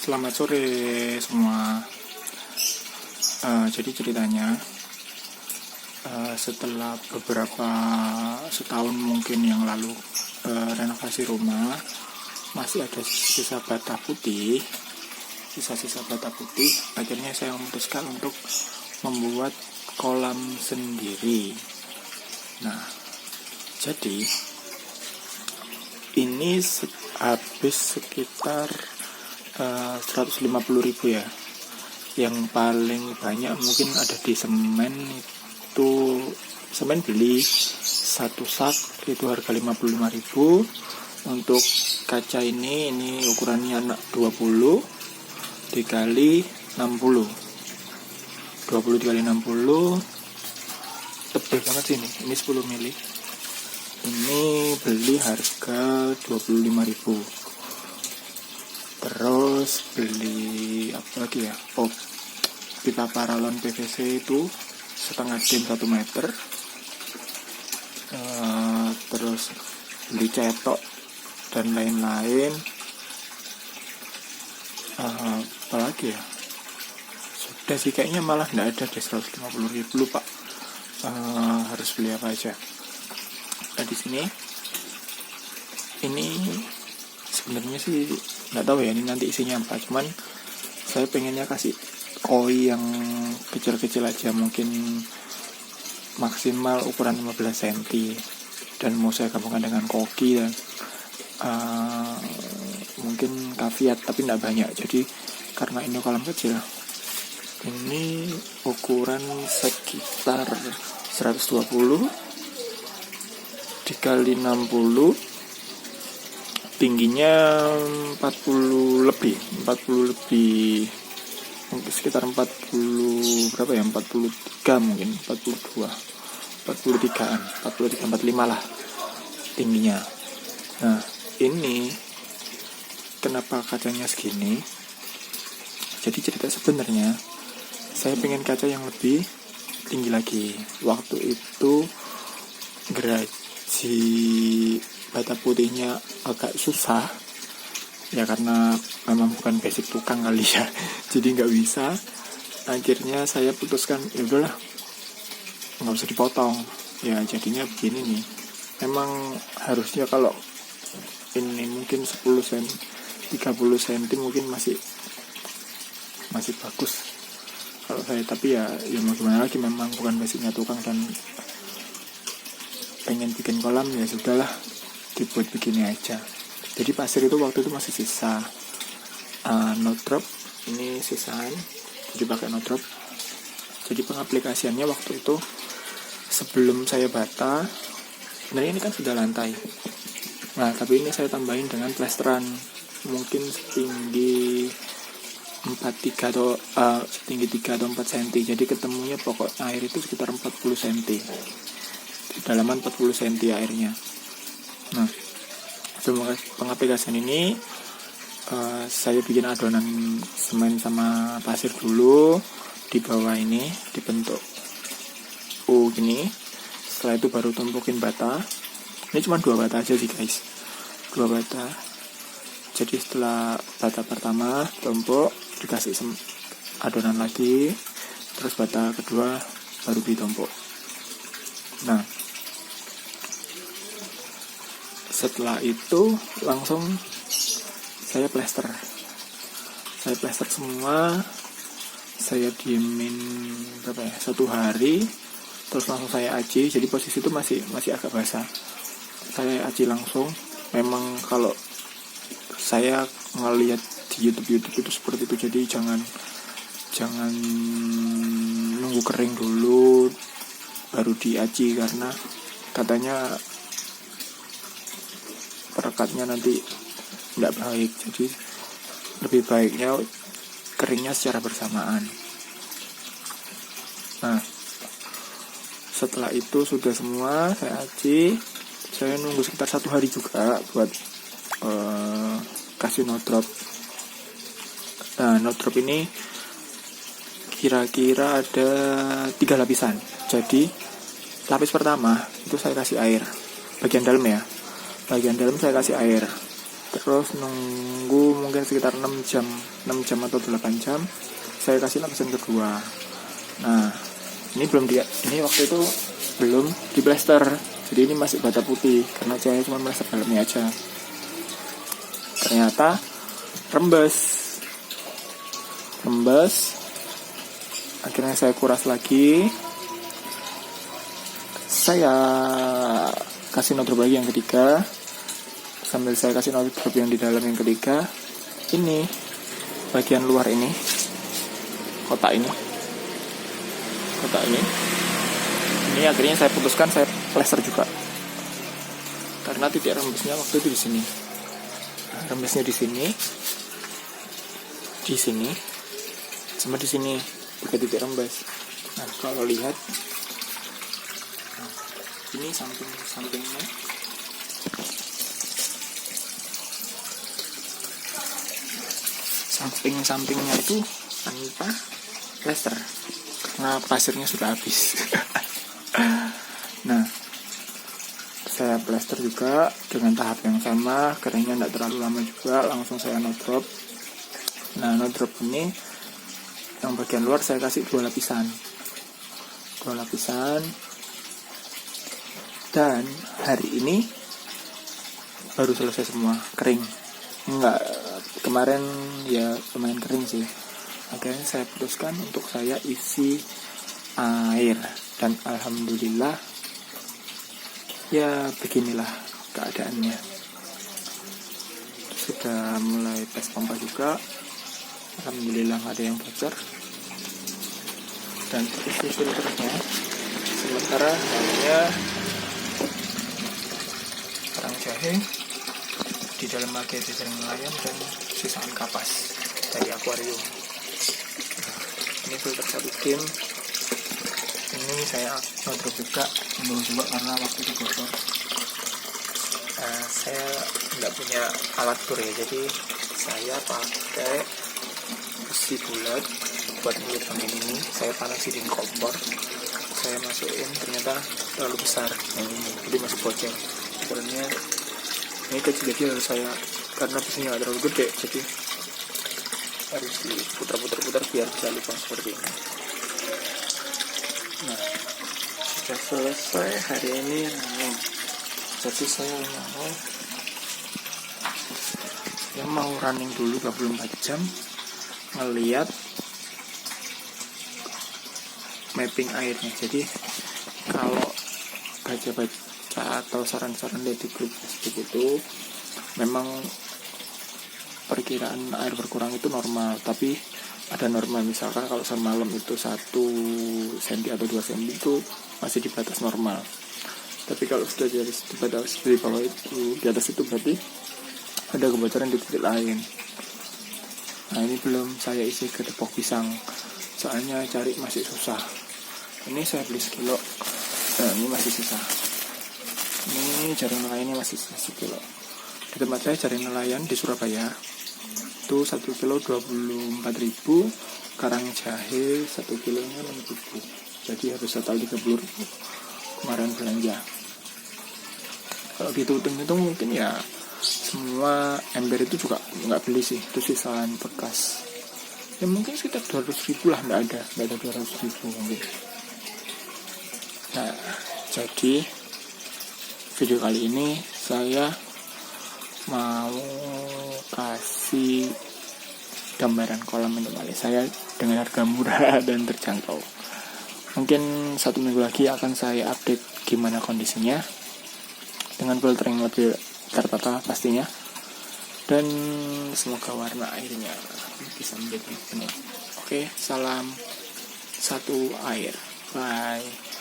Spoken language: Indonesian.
Selamat sore semua. Jadi ceritanya setelah beberapa setahun mungkin yang lalu renovasi rumah, masih ada sisa-sisa bata putih. Akhirnya saya memutuskan untuk membuat kolam sendiri. Nah, jadi ini habis sekitar 150.000 ya. Yang paling banyak mungkin ada di semen. Itu semen beli satu sak itu harga 55.000. Untuk kaca ini ukurannya anak 20 dikali 60. 20 dikali 60 tebal banget sih ini 10 mili. Ini beli harga 25.000. Terus beli apa lagi ya? Pipa paralon PVC itu setengah dim 1 meter. Terus beli cetok dan lain-lain. Apa lagi ya? Sudah sih, kayaknya malah nggak ada deh 150.000 lupa. Harus beli apa aja? Nah, di sini ini sebenarnya sih nggak tahu ya ini nanti isinya apa, cuman saya pengennya kasih koi yang kecil-kecil aja, mungkin maksimal ukuran 15 cm, dan mau saya gabungkan dengan koki dan mungkin kaviat, tapi nggak banyak. Jadi karena ini kolam kecil, ini ukuran sekitar 120 dikali 60, tingginya 40 lebih, mungkin sekitar 40 berapa ya, 43 mungkin, 43-an, 45 lah tingginya. Nah, ini kenapa kacanya segini? Jadi cerita sebenarnya saya pengen kaca yang lebih tinggi lagi. Waktu itu geraji bata putihnya agak susah ya, karena memang bukan basic tukang kali ya, jadi nggak bisa. Akhirnya saya putuskan ya udahlah, nggak usah dipotong ya, jadinya begini nih. Memang harusnya kalau ini mungkin 10 cm 30 cm mungkin masih bagus kalau saya, tapi ya mau gimana lagi, memang bukan basicnya tukang dan pengen bikin kolam ya sudahlah, dibuat begini aja. Jadi pasir itu waktu itu masih sisa, no drop, ini sisaan, jadi pakai no drop. Jadi pengaplikasiannya waktu itu sebelum saya bata, sebenarnya ini kan sudah lantai. Nah, tapi ini saya tambahin dengan plesteran, mungkin setinggi 3 atau 4 cm. Jadi ketemunya pokok air itu sekitar 40 cm. Kedalaman 40 cm airnya. Nah, pengaplikasian ini saya bikin adonan semen sama pasir dulu di bawah, ini dibentuk gini. Setelah itu baru tumpukin bata. Ini cuma 2 bata aja sih guys, 2 bata. Jadi setelah bata pertama tumpuk, dikasih adonan lagi, terus bata kedua baru ditumpuk. Nah, setelah itu langsung saya plester semua. Saya diemin berapa ya, 1 hari, terus langsung saya aci. Jadi posisi itu masih agak basah, saya aci langsung. Memang kalau saya ngelihat di YouTube itu seperti itu, jadi jangan nunggu kering dulu baru diaci, karena katanya perekatnya nanti tidak baik. Jadi lebih baiknya keringnya secara bersamaan. Nah, setelah itu sudah semua saya aci. Saya nunggu sekitar 1 hari juga buat kasih no drop. Nah, no drop ini kira-kira ada 3 lapisan. Jadi lapis pertama itu saya kasih air bagian dalam ya, bagian dalam saya kasih air. terus nunggu mungkin sekitar 6 jam atau 8 jam, saya kasih lapisan kedua. Nah, ini waktu itu belum diplester, jadi ini masih bata putih karena saya cuma plester dalamnya aja. Ternyata rembes. Akhirnya saya kuras lagi, saya kasih nodrop lagi yang ketiga. Sambil saya kasih nodrop yang di dalam yang ketiga, ini bagian luar ini, kotak ini akhirnya saya putuskan saya plester juga, karena titik rembesnya waktu itu di sini. Nah, rembesnya di sini sama di sini, 3 titik rembes. Nah, kalau lihat, ini sampingnya, sampingnya itu tanpa plester karena pasirnya sudah habis. Nah, saya plester juga dengan tahap yang sama, keringnya tidak terlalu lama juga, langsung saya nodrop. Nah, nodrop ini yang bagian luar saya kasih 2 lapisan, dan hari ini baru selesai semua, kering. Kemarin ya lumayan kering sih. Akhirnya saya putuskan untuk saya isi air, dan alhamdulillah ya beginilah keadaannya. Sudah mulai tes pompa juga, alhamdulillah nggak ada yang bocor, dan isi filternya sementara hanya kerang jahe, di dalam lagi ada jaring nelayan dan sisaan kapas dari akuarium. Nah, ini filter 1 dim. Ini saya nodrop juga karena waktu itu kotor. Saya nggak punya alat tur ya, jadi saya pakai besi bulat buat ngelit angin ini. Saya panasin di kompor, saya masukin, ternyata terlalu besar yang ini, jadi masih bocor. Ukurannya ini kecil, jadi harus saya, karena besinya nggak terlalu gede, jadi harus diputar-putar biar bisa lubang seperti ini. Nah, sudah selesai hari ini. Jadi saya mau running dulu 24 jam ngeliat mapping airnya. Jadi kalau baca atau saran-saran dari grup Facebook itu memang perkiraan air berkurang itu normal, tapi ada normal. Misalkan kalau semalam itu 1 cm atau 2 cm itu masih di batas normal, tapi kalau sudah di batas di bawah itu, di atas itu berarti ada kebocoran di titik lain. Nah, ini belum saya isi ke tepung pisang, soalnya cari masih susah. Ini saya beli sekilo, nah ini masih sisa. Ini jaring nelayan masih sekilo. Di tempat saya jaring nelayan di Surabaya itu 1 kilo 24.000, karang jahe 1 kilonya 6.000, jadi harus total 30.000 kemarin belanja. Kalau dihitung-hitung mungkin ya semua ember itu juga nggak beli sih, itu sisaan bekas ya, mungkin sekitar 200.000 lah, nggak ada 200.000 mungkin. Nah, jadi video kali ini saya mau kasih gambaran kolam minum saya dengan harga murah dan terjangkau. Mungkin 1 minggu lagi akan saya update gimana kondisinya dengan filter yang lebih tertata pastinya, dan semoga warna airnya bisa menjadi bening. Oke, salam satu air, bye.